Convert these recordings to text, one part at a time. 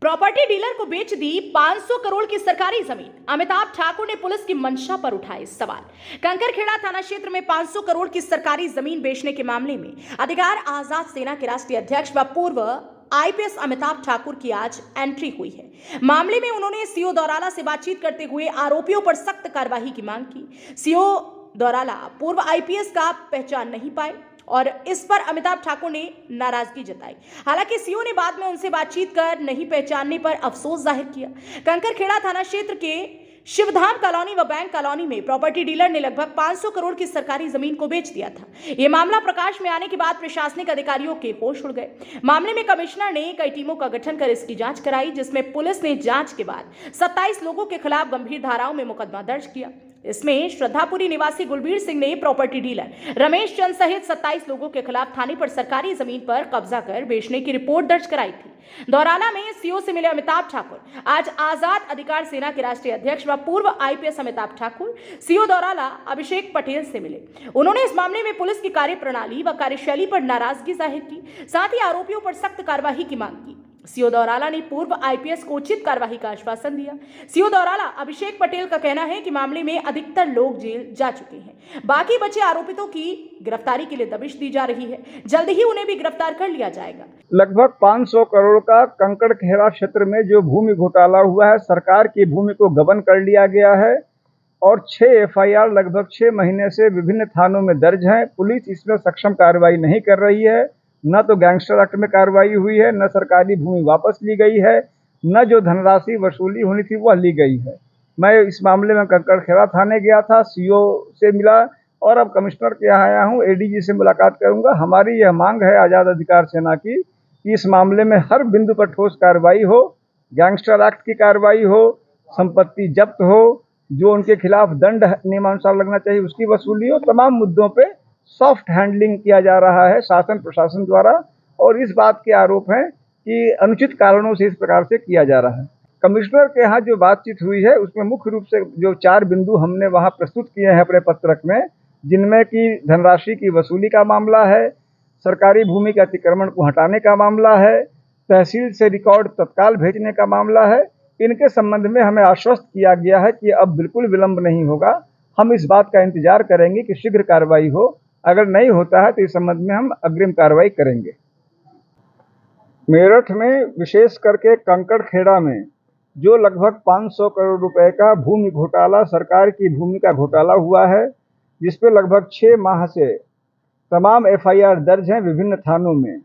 Property dealer को बेच दी 500 करोड़ की सरकारी जमीन। अमिताभ ठाकुर ने पुलिस की मंशा पर उठाए सवाल। कंकरखेड़ा थाना क्षेत्र में 500 करोड़ की सरकारी जमीन बेचने के मामले में अधिकार आजाद सेना के राष्ट्रीय अध्यक्ष व पूर्व आईपीएस अमिताभ ठाकुर की आज एंट्री हुई है। मामले में उन्होंने सीओ दौराला से बातचीत करते हुए आरोपियों पर सख्त कार्रवाई की मांग की। सीओ दौराला पूर्व आईपीएस का पहचान नहीं पाए और इस पर अमिताभ ठाकुर ने नाराजगी जताई। हालांकि सीओ ने बाद में उनसे बातचीत कर नहीं पहचानने पर अफसोस जाहिर किया। कंकरखेड़ा थाना क्षेत्र के शिवधाम कॉलोनी व बैंक कॉलोनी में प्रॉपर्टी डीलर ने लगभग 500 करोड़ की सरकारी जमीन को बेच दिया था। यह मामला प्रकाश में आने के बाद प्रशासनिक अधिकारियों के होश उड़ गए। मामले में कमिश्नर ने कई टीमों का गठन कर इसकी जांच कराई, जिसमें पुलिस ने जांच के बाद 27 लोगों के खिलाफ गंभीर धाराओं में मुकदमा दर्ज किया। इसमें श्रद्धापुरी निवासी गुलबीर सिंह ने प्रॉपर्टी डीलर रमेश चंद सहित 27 लोगों के खिलाफ थाने पर सरकारी जमीन पर कब्जा कर बेचने की रिपोर्ट दर्ज कराई थी। दौराला में सीओ से मिले अमिताभ ठाकुर आज आजाद अधिकार सेना के राष्ट्रीय अध्यक्ष व पूर्व आईपीएस अमिताभ ठाकुर सीओ दौराला अभिषेक पटेल से मिले। उन्होंने इस मामले में पुलिस की कार्यप्रणाली व कार्यशैली पर नाराजगी जाहिर की, साथ ही आरोपियों पर सख्त कार्रवाई की मांग की। सीओ दौराला ने पूर्व आईपीएस को उचित कार्रवाई का आश्वासन दिया। सीओ दौराला अभिषेक पटेल का कहना है कि मामले में अधिकतर लोग जेल जा चुके हैं, बाकी बचे आरोपितों की गिरफ्तारी के लिए दबिश दी जा रही है। जल्द ही उन्हें भी गिरफ्तार कर लिया जाएगा। लगभग 500 करोड़ का कंकड़खेड़ा क्षेत्र में जो भूमि घोटाला हुआ है, सरकार की भूमि को गबन कर लिया गया है और 6 एफआईआर लगभग 6 महीने से विभिन्न थानों में दर्ज हैं। पुलिस इसमें सक्षम कार्रवाई नहीं कर रही है। न तो गैंगस्टर एक्ट में कार्रवाई हुई है, न सरकारी भूमि वापस ली गई है, न जो धनराशि वसूली होनी थी वह ली गई है। मैं इस मामले में कंकड़खेड़ा थाने गया था, सीओ से मिला और अब कमिश्नर के यहाँ आया हूँ, एडीजी से मुलाकात करूंगा। हमारी यह मांग है आज़ाद अधिकार सेना की कि इस मामले में हर बिंदु पर ठोस कार्रवाई हो, गैंगस्टर एक्ट की कार्रवाई हो, संपत्ति जब्त हो, जो उनके खिलाफ दंड नियमानुसार लगना चाहिए उसकी वसूली हो। तमाम मुद्दों पे सॉफ्ट हैंडलिंग किया जा रहा है शासन प्रशासन द्वारा और इस बात के आरोप हैं कि अनुचित कारणों से इस प्रकार से किया जा रहा है। कमिश्नर के यहाँ जो बातचीत हुई है उसमें मुख्य रूप से जो 4 बिंदु हमने वहाँ प्रस्तुत किए हैं अपने पत्रक में, जिनमें कि धनराशि की वसूली का मामला है, सरकारी भूमि के अतिक्रमण को हटाने का मामला है, तहसील से रिकॉर्ड तत्काल भेजने का मामला है। इनके संबंध में हमें आश्वस्त किया गया है कि अब बिल्कुल विलंब नहीं होगा। हम इस बात का इंतजार करेंगे कि शीघ्र कार्रवाई हो। अगर नहीं होता है तो इस संबंध में हम अग्रिम कार्रवाई करेंगे। मेरठ में विशेष करके कंकड़खेड़ा में जो लगभग 500 करोड़ रुपए का भूमि घोटाला, सरकार की भूमि का घोटाला हुआ है, जिसपे लगभग 6 माह से तमाम एफआईआर दर्ज हैं विभिन्न थानों में,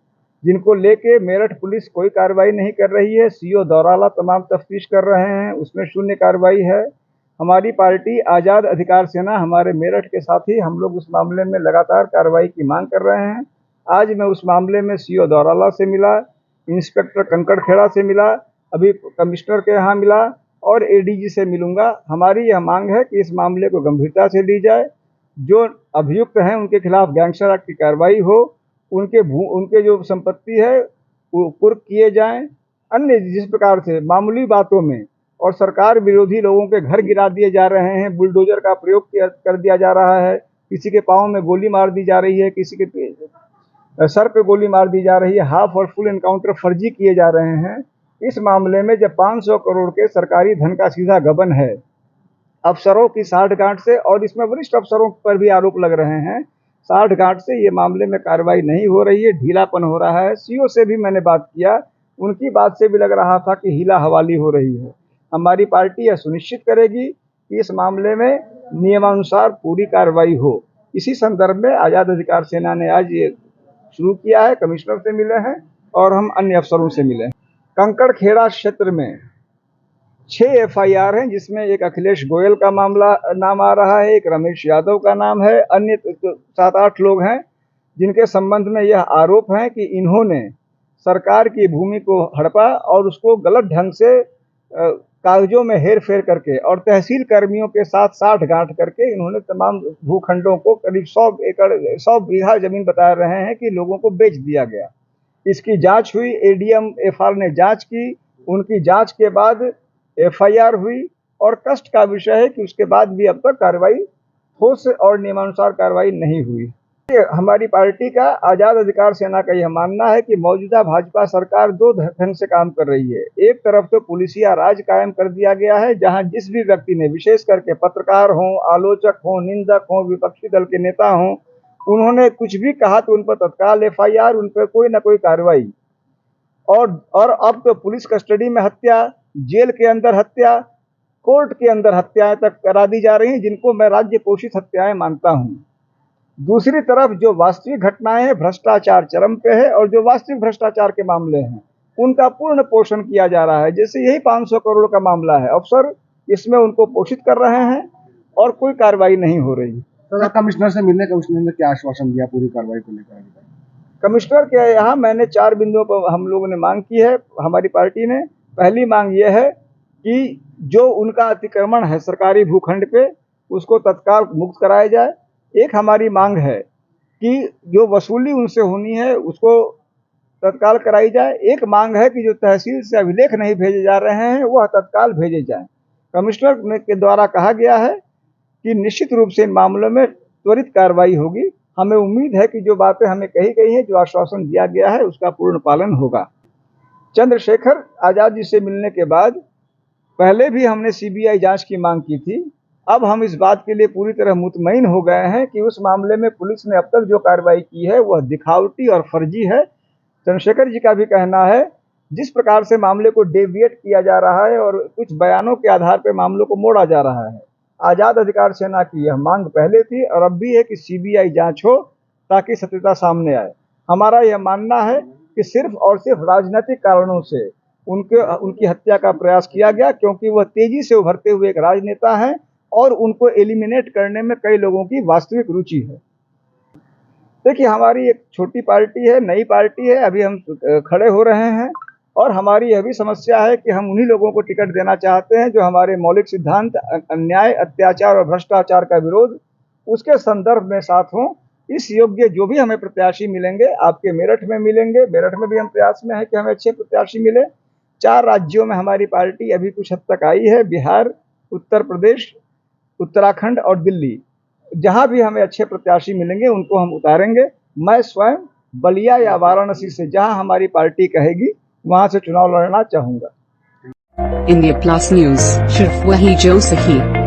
जिनको लेके मेरठ पुलिस कोई कार्रवाई नहीं कर रही है। सीओ दौराला तमाम तफ्तीश कर रहे हैं, उसमें शून्य कार्रवाई है। हमारी पार्टी आज़ाद अधिकार सेना हमारे मेरठ के साथ ही हम लोग उस मामले में लगातार कार्रवाई की मांग कर रहे हैं। आज मैं उस मामले में सीओ दौराला से मिला, इंस्पेक्टर कंकड़खेड़ा से मिला, अभी कमिश्नर के यहाँ मिला और एडीजी से मिलूंगा। हमारी यह मांग है कि इस मामले को गंभीरता से ली जाए, जो अभियुक्त हैं उनके खिलाफ गैंगस्टर एक्ट की कार्रवाई हो, उनके जो संपत्ति है वो कुर्क किए जाएं। अन्य जिस प्रकार से मामूली बातों में और सरकार विरोधी लोगों के घर गिरा दिए जा रहे हैं, बुलडोजर का प्रयोग कर दिया जा रहा है, किसी के पाँव में गोली मार दी जा रही है, किसी के सर पे गोली मार दी जा रही है, हाफ और फुल एनकाउंटर फर्जी किए जा रहे हैं। इस मामले में जब 500 करोड़ के सरकारी धन का सीधा गबन है अफसरों की साठगांठ से, और इसमें वरिष्ठ अफसरों पर भी आरोप लग रहे हैं, साठगांठ से ये मामले में कार्रवाई नहीं हो रही है, ढीलापन हो रहा है। सीओ से भी मैंने बात किया, उनकी बात से भी लग रहा था कि हीला हवाली हो रही है। हमारी पार्टी यह सुनिश्चित करेगी कि इस मामले में नियमानुसार पूरी कार्रवाई हो। इसी संदर्भ में आज़ाद अधिकार सेना ने आज ये शुरू किया है। कमिश्नर से मिले हैं और हम अन्य अफसरों से मिले हैं। कंकड़खेड़ा क्षेत्र में 6 एफआईआर हैं, जिसमें एक अखिलेश गोयल का मामला नाम आ रहा है, एक रमेश यादव का नाम है, अन्य 7-8 लोग हैं जिनके संबंध में यह आरोप है कि इन्होंने सरकार की भूमि को हड़पा और उसको गलत ढंग से कागजों में हेर फेर करके और तहसील कर्मियों के साथ साठगांठ करके इन्होंने तमाम भूखंडों को करीब 100 बीघा जमीन बता रहे हैं कि लोगों को बेच दिया गया। इसकी जांच हुई, एडीएम एफआर ने जांच की, उनकी जांच के बाद एफआईआर हुई और कष्ट का विषय है कि उसके बाद भी अब तक कार्रवाई ठोस और नियमानुसार कार्रवाई नहीं हुई। हमारी पार्टी का आजाद अधिकार सेना का यह मानना है कि मौजूदा भाजपा सरकार दो ढंग से काम कर रही है। एक तरफ तो पुलिसिया राज कायम कर दिया गया है, जहां जिस भी व्यक्ति ने, विशेष करके पत्रकार हों, आलोचक हों, निंदक हों, विपक्षी दल के नेता हों, उन्होंने कुछ भी कहा तो उन पर तत्काल FIR, उन पर कोई ना कोई कार्रवाई। और अब तो पुलिस कस्टडी में हत्या, जेल के अंदर हत्या, कोर्ट के अंदर हत्याएं तक करा दी जा रही हैं, जिनको मैं राज्य पोषित हत्याएं मानता हूं। दूसरी तरफ जो वास्तविक घटनाएं हैं, भ्रष्टाचार चरम पे है, और जो वास्तविक भ्रष्टाचार के मामले हैं उनका पूर्ण पोषण किया जा रहा है। जैसे यही 500 करोड़ का मामला है, अफसर इसमें उनको पोषित कर रहे हैं और कोई कार्रवाई नहीं हो रही। तो कमिश्नर से मिलने, कमिश्नर ने क्या आश्वासन दिया पूरी कार्रवाई को लेकर? कमिश्नर के यहाँ मैंने 4 बिंदुओं पर हम लोगों ने मांग की है, हमारी पार्टी ने। पहली मांग यह है कि जो उनका अतिक्रमण है सरकारी भूखंड पे, उसको तत्काल मुक्त कराया जाए। एक हमारी मांग है कि जो वसूली उनसे होनी है उसको तत्काल कराई जाए। एक मांग है कि जो तहसील से अभिलेख नहीं भेजे जा रहे हैं वह तत्काल भेजे जाएं। कमिश्नर के द्वारा कहा गया है कि निश्चित रूप से इन मामलों में त्वरित कार्रवाई होगी। हमें उम्मीद है कि जो बातें हमें कही गई हैं, जो आश्वासन दिया गया है, उसका पूर्ण पालन होगा। चंद्रशेखर आजाद जी से मिलने के बाद पहले भी हमने CBI जांच की मांग की थी। अब हम इस बात के लिए पूरी तरह मुतमईन हो गए हैं कि उस मामले में पुलिस ने अब तक जो कार्रवाई की है वह दिखावटी और फर्जी है। चंद्रशेखर जी का भी कहना है जिस प्रकार से मामले को डेविएट किया जा रहा है और कुछ बयानों के आधार पर मामलों को मोड़ा जा रहा है। आजाद अधिकार सेना की यह मांग पहले थी और अब भी है कि CBI जांच हो ताकि सत्यता सामने आए। हमारा यह मानना है कि सिर्फ और सिर्फ राजनीतिक कारणों से उनकी हत्या का प्रयास किया गया, क्योंकि वह तेजी से उभरते हुए एक राजनेता हैं और उनको एलिमिनेट करने में कई लोगों की वास्तविक रुचि है। देखिए, हमारी एक छोटी पार्टी है, नई पार्टी है, अभी हम खड़े हो रहे हैं और हमारी यह भी समस्या है कि हम उन्हीं लोगों को टिकट देना चाहते हैं जो हमारे मौलिक सिद्धांत अन्याय, अत्याचार और भ्रष्टाचार का विरोध, उसके संदर्भ में साथ हों। इस योग्य जो भी हमें प्रत्याशी मिलेंगे, आपके मेरठ में मिलेंगे, मेरठ में भी हम प्रयास में है कि हमें अच्छे प्रत्याशी मिले। 4 राज्यों में हमारी पार्टी अभी कुछ हद तक आई है, बिहार, उत्तर प्रदेश, उत्तराखंड और दिल्ली। जहां भी हमें अच्छे प्रत्याशी मिलेंगे उनको हम उतारेंगे। मैं स्वयं बलिया या वाराणसी से, जहां हमारी पार्टी कहेगी, वहां से चुनाव लड़ना चाहूंगा। इंडिया प्लस न्यूज, सिर्फ वही जो सही।